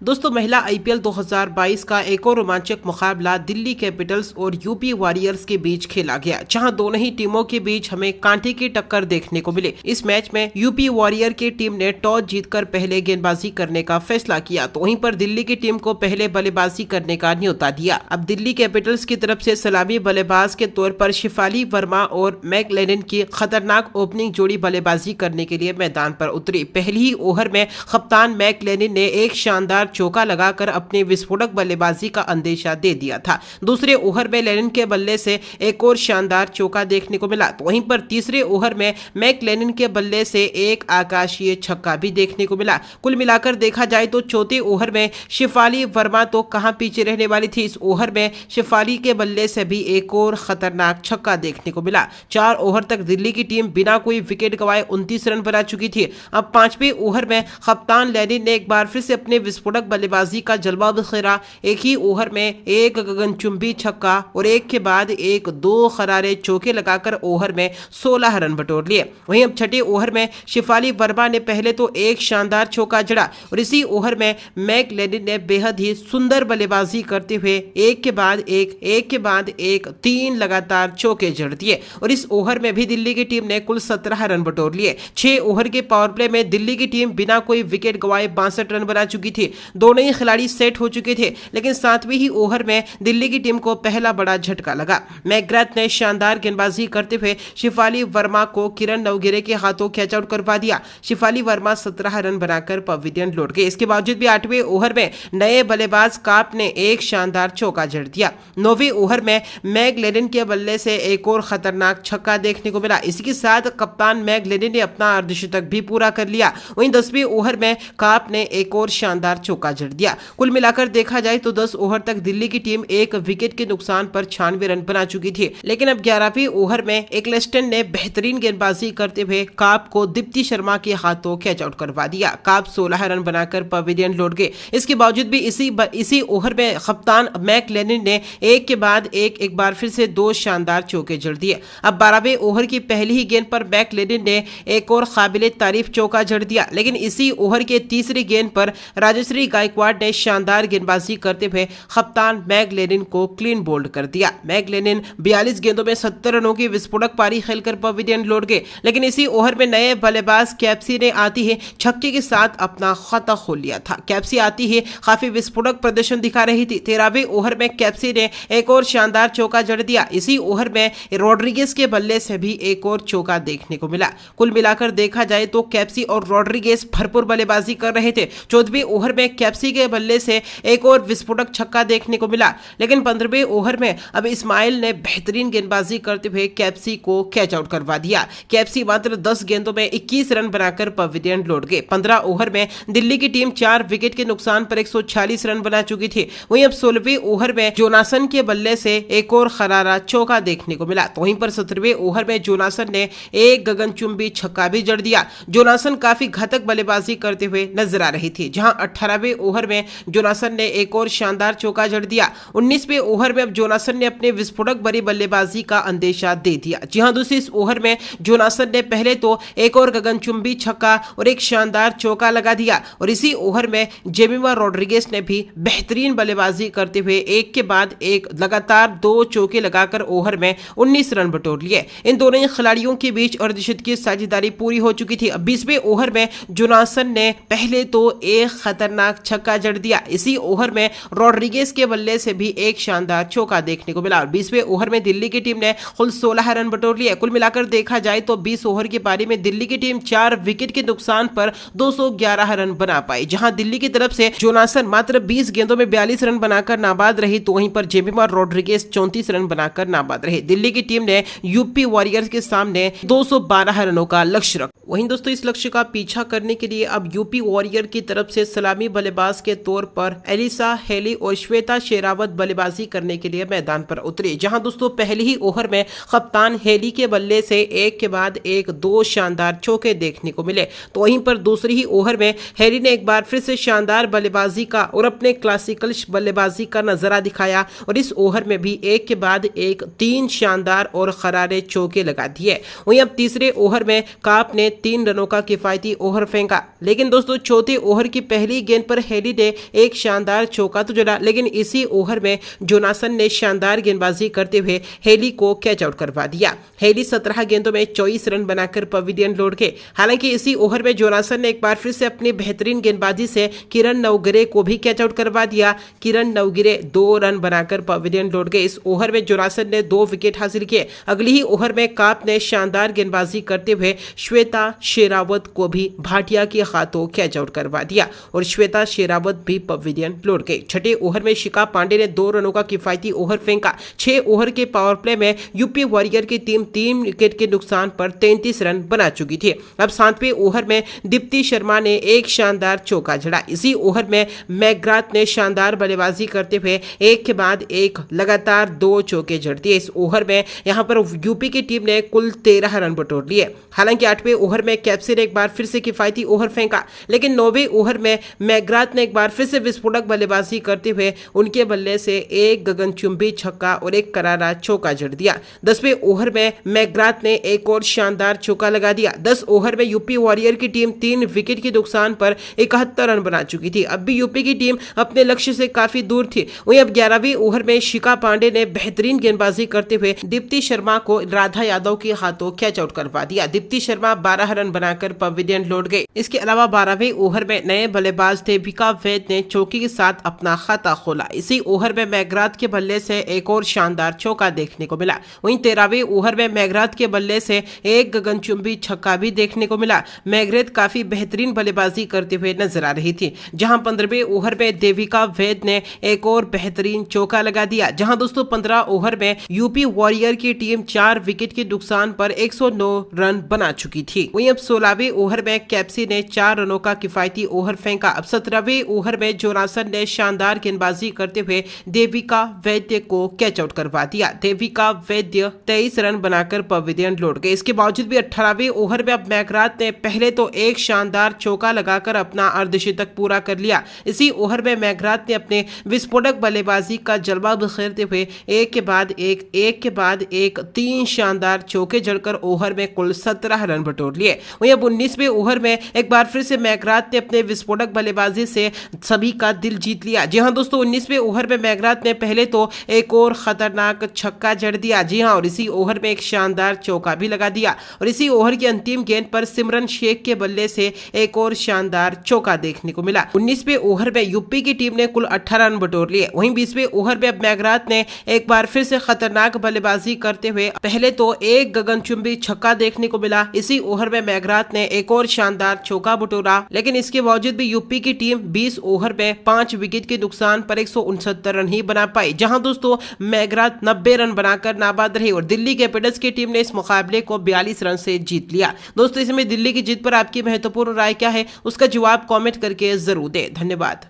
दोस्तों महिला आईपीएल 2022 का एक और रोमांचक मुकाबला दिल्ली कैपिटल्स और यूपी वॉरियर्स के बीच खेला गया, जहां दोनों ही टीमों के बीच हमें कांटे की टक्कर देखने को मिली। इस मैच में यूपी वॉरियर की टीम ने टॉस जीतकर पहले गेंदबाजी करने का फैसला किया, तो वहीं पर दिल्ली की टीम को पहले बल्लेबाजी करने का न्योता दिया। अब दिल्ली कैपिटल्स की तरफ से सलामी बल्लेबाज के तौर पर शेफाली वर्मा और मैकलेनिन की खतरनाक ओपनिंग जोड़ी बल्लेबाजी करने के लिए मैदान पर उतरी। पहली ही ओवर में कप्तान मैकलेनिन ने एक शानदार चौका लगाकर अपनी विस्फोटक बल्लेबाजी का अंदेशा दे दिया था। दूसरे ओवर में लेनिन के बल्ले से एक और शानदार चौका देखने को मिला, तो वहीं पर तीसरे ओवर में मैकलेनिन के बल्ले से एक आकाशीय छक्का भी देखने को मिला। कुल मिलाकर देखा जाए तो चौथे ओवर में शेफाली वर्मा तो कहां पीछे रहने वाली थी। इस ओवर में शेफाली के बल्ले से भी एक और खतरनाक छक्का देखने को मिला। 4 ओवर तक दिल्ली की टीम बिना कोई विकेट गंवाए 29 रन बना चुकी थी। अब 5वें ओवर में कप्तान लेनिन ने एक बार फिर से अपने विस्फोटक बल्लेबाजी का जलवा बिखेरा। एक ही ओवर में एक गगनचुंबी छक्का और एक के बाद एक 2 खरारे चौके लगाकर ओवर में 16 रन बटोर लिए। वहीं अब छठे ओवर में शेफाली वर्मा ने पहले तो एक शानदार चौका जड़ा और इसी ओवर में मैकलेनिन ने बेहद ही सुंदर बल्लेबाजी करते हुए एक के बाद एक 3 लगातार चौके जड़ दिए और इस ओवर में भी दिल्ली की टीम ने कुल 17 रन बटोर लिए। 6 ओवर के पावर प्ले में दिल्ली की टीम बिना कोई विकेट गंवाए 62 रन बना चुकी थी। दोनों ही खिलाड़ी सेट हो चुके थे, लेकिन 7वें ही ओवर में दिल्ली की टीम को पहला बड़ा झटका लगा। मैकग्राथ ने शानदार गेंदबाजी करते हुए शेफाली वर्मा को किरण नवगिरे के हाथों कैच आउट करवा दिया। शेफाली वर्मा 17 रन बनाकर पवेलियन लौट गए। इसके बावजूद भी 8वें ओवर में नए बल्लेबाज काप ने एक शानदार चौका जड़ दिया। 9वें ओवर में मैकलेनिन के बल्ले से एक और खतरनाक छक्का देखने को मिला। इसी के साथ कप्तान मैकलेनिन ने अपना अर्धशतक भी पूरा कर लिया। वहीं 10वें ओवर में काप ने एक और शानदार चौका जड़ दिया। कुल मिलाकर देखा जाए तो 10 ओवर तक दिल्ली की टीम एक विकेट के नुकसान पर 96 रन बना चुकी थी, लेकिन अब 11वें ओवर में एक्लेस्टन ने बेहतरीन गेंदबाजी करते हुए काप को दीप्ति शर्मा के हाथों कैच आउट करवा दिया। काप 16 रन बनाकर पवेलियन लौट गए। इसके बावजूद भी इसी ओवर में कप्तान मैकलेनिन ने एक के बाद एक बार फिर से 2 शानदार चौके जड़ दिए। अब 12वें ओवर की पहली ही गेंद पर मैकलेनिन ने एक और काबिले तारीफ चौका जड़ दिया, लेकिन इसी ओवर के तीसरी गेंद पर राजश्री गायकवाड़ ने शानदार गेंदबाजी करते हुए कप्तान मैकलेनिन को क्लीन बोल्ड कर दिया। मैकलेनिन 42 गेंदों में 70 रनों की विस्फोटक पारी खेलकर पवेलियन लौट गए, लेकिन इसी ओवर में नए बल्लेबाज कैप्सी ने आती ही छक्के के साथ अपना खाता खोल लिया था। कैप्सी आती ही काफी विस्फोटक प्रदर्शन दिखा रही थी। 13वें ओवर में कैप्सी ने एक और शानदार चौका जड़ दिया। इसी ओवर में रॉड्रिगेज के बल्ले से भी एक और चौका देखने को मिला। कुल मिलाकर देखा जाए तो कैप्सी और रॉड्रिगेज भरपूर बल्लेबाजी कर रहे थे। 14वें ओवर में कैप्सी के बल्ले से एक और विस्फोटक छक्का देखने को मिला, लेकिन 15वें ओवर में अब इस्माइल ने बेहतरीन गेंदबाजी करते हुए कैप्सी को कैच आउट करवा दिया। कैप्सी मात्र 10 गेंदों में 21 रन बनाकर पवेलियन लौट गए। 15 ओवर में दिल्ली की टीम 4 विकेट के नुकसान पर 140 रन बना चुकी थी। वहीं अब 16वें ओवर में जोनासन के बल्ले से एक और खरारा चौका देखने को मिला, तो वहीं पर 17वें ओवर में जोनासन ने एक गगनचुंबी छक्का भी जड़ दिया। जोनासन काफी घातक बल्लेबाजी करते हुए नजर आ रही थी, जहां 18वें ओवर में जोनासन ने एक और शानदार चौका जड़ दिया। 19वें ओवर में अब जोनासन ने अपने विस्फोटक भरी बल्लेबाजी का अंदेशा दे दिया। जी हां, दूसरे इस ओवर में जोनासन ने पहले तो एक और गगनचुंबी छक्का और एक शानदार चौका लगा दिया और इसी ओवर में जेमिमा रॉड्रिगेज ने भी बेहतरीन बल्लेबाजी करते हुए एक के बाद एक लगातार 2 चौके लगाकर ओवर में 19 रन बटोर लिए। इन दोनों ही खिलाड़ियों के बीच अर्धशतक की साझेदारी पूरी हो चुकी थी। अब 20वें ओवर में जोनासन ने पहले तो एक खतरनाक छक्का जड़ दिया। इसी ओवर में रॉड्रिगेज के बल्ले से भी एक शानदार चौका देखने को मिला और 20वें ओवर में दिल्ली की टीम ने कुल 16 रन बटोर लिए। कुल मिलाकर देखा जाए तो 20 ओवर की पारी में दिल्ली की टीम 4 विकेट के नुकसान पर 211 रन बना पाई, जहां दिल्ली की तरफ से जोनासन मात्र 20 गेंदों में 42 रन बनाकर नाबाद रही, तो वहीं पर जेमिमा रॉड्रिगेज 34 रन बनाकर नाबाद रहे। दिल्ली की टीम ने यूपी वॉरियर्स के सामने 212 रनों का लक्ष्य रखा। वहीं दोस्तों इस लक्ष्य का पीछा करने के लिए अब यूपी वॉरियर की तरफ से सलामी बल्लेबाज के तौर पर एलिसा हेली और श्वेता शेरावत बल्लेबाजी करने के लिए मैदान पर उतरे, जहां दोस्तों पहले ही ओवर में कप्तान हेली के बल्ले से एक के बाद एक 2 शानदार चौके देखने को मिले, तो वहीं पर दूसरी ही ओवर में हेली ने एक बार फिर से शानदार बल्लेबाजी का और अपने क्लासिकल बल्लेबाजी का नजारा दिखाया और इस ओवर में भी एक के बाद एक 3 शानदार और खरारे चौके लगा दिए। वहीं अब तीसरे ओवर में काप ने 3 रनों का किफायती ओवर फेंका, लेकिन दोस्तों चौथे ओवर की पहली गेंद पर हेली ने एक शानदार चौका तो जड़ा, लेकिन इसी ओवर में जोनासन ने शानदार गेंदबाजी करते हुए हेली को कैच आउट करवा दिया। हेली 17 गेंदों में 24 रन बनाकर पवेलियन लौट गए। हालांकि इसी ओवर में जोनासन ने एक बार फिर से अपनी बेहतरीन गेंदबाजी से किरण नवगिरे को भी कैच आउट करवा दिया। किरण नवगिरे 2 रन बनाकर पवेलियन लौट गए। इस ओवर में जोनासन ने 2 विकेट हासिल किए। अगली ही ओवर में काप ने शानदार गेंदबाजी करते हुए श्वेता शेरावत को भी भाटिया के हाथों कैच आउट करवा दिया और श्वेता शेरावत भी पवेलियन लौट गई। छठे ओवर में शिखा पांडे ने 2 रनों का किफायती ओवर फेंका। 6 ओवर के पावर प्ले में यूपी वॉरियर की टीम 3 विकेट के नुकसान पर 33 रन बना चुकी थी। अब 7वें ओवर में दीप्ति शर्मा ने एक शानदार चौका जड़ा। इसी ओवर में मैकग्राथ ने शानदार बल्लेबाजी करते हुए एक के बाद एक लगातार 2 चौके जड़ दिए। इस ओवर में यहां पर यूपी की टीम ने कुल 13 रन बटोर लिए। हालांकि 8वें ओवर में कैप्सी ने एक बार फिर से किफायती ओवर फेंका, लेकिन 9वें ओवर में मैकग्राथ ने एक बार फिर से विस्फोटक बल्लेबाजी करते हुए उनके बल्ले से एक गगनचुंबी छक्का और एक करारा चौका जड़ दिया। 10वें ओवर में मैकग्राथ ने एक और शानदार चौका लगा दिया। 10 ओवर में यूपी वॉरियर की टीम 3 विकेट के नुकसान पर 71 रन बना चुकी थी। अब भी यूपी की टीम अपने लक्ष्य से काफी दूर थी। वहीं अब 11वें ओवर में शिखा पांडे ने बेहतरीन गेंदबाजी करते हुए दीप्ति शर्मा को राधा यादव के हाथों कैच आउट करवा दिया। दीप्ति शर्मा 12 रन बनाकर पवेलियन लौट गए। इसके अलावा 12वें ओवर में नए बल्लेबाज देविका वैद ने चौकी के साथ अपना खाता खोला। इसी ओवर में मैकग्राथ के बल्ले से एक और शानदार चौका देखने को मिला। वहीं 13वें ओवर में मैकग्राथ के बल्ले से एक गगनचुंबी छक्का भी देखने को मिला। मैकग्राथ काफी बेहतरीन बल्लेबाजी करते हुए नजर आ रही थी। जहां 15वें ओवर में देविका वैद ने एक और बेहतरीन चौका लगा दिया। जहां दोस्तों 15 ओवर में यूपी वॉरियर की टीम 4 विकेट के नुकसान पर 109 रन बना चुकी थी। वहीं अब 16वें ओवर में कैप्सी ने 4 रनों का किफायती ओवर फेंका। अब 17वें ओवर में जोनासन ने शानदार गेंदबाजी करते हुए देविका वैद्य को कैच आउट करवा दिया। देविका वैद्य 23 रन बनाकर पवेलियन लौट गए। इसके बावजूद भी 18वें ओवर में अब मैकग्राथ ने पहले तो एक शानदार चौका लगाकर अपना अर्धशतक पूरा कर लिया। इसी ओवर में मैकग्राथ ने अपने विस्फोटक बल्लेबाजी का जलवा बिखेरते हुए एक के बाद एक 3 शानदार चौके जड़कर ओवर में कुल 17 रन बटोर लिए। वहीं अब 19वें ओवर में एक बार फिर से मैकग्राथ ने अपने विस्फोटक बल्लेबाजी से सभी का दिल जीत लिया। जी हां दोस्तों, 19वें ओवर में मैकग्राथ ने पहले तो एक और खतरनाक छक्का जड़ दिया। जी हां, और इसी ओवर में एक शानदार चौका भी लगा दिया और इसी ओवर की अंतिम गेंद पर सिमरन शेख के बल्ले से एक और शानदार चौका देखने को मिला। 19वें ओवर में यूपी की टीम ने कुल 18 रन बटोर लिए। वहीं 20वें ओवर में अब मैकग्राथ ने एक बार फिर से खतरनाक बल्लेबाजी करते हुए पहले तो एक गगनचुंबी छक्का देखने को मिला। इसी ओवर में मैकग्राथ ने एक और शानदार चौका बटोरा, लेकिन इसके बावजूद भी यूपी की टीम 20 ओवर में 5 विकेट के नुकसान पर 169 रन ही बना पाई। जहां दोस्तों मैकग्राथ 90 रन बनाकर नाबाद रहे और दिल्ली कैपिटल्स की टीम ने इस मुकाबले को 42 रन से जीत लिया। दोस्तों, इसमें दिल्ली की जीत पर आपकी महत्वपूर्ण राय क्या है, उसका जवाब कमेंट करके जरूर दें। धन्यवाद।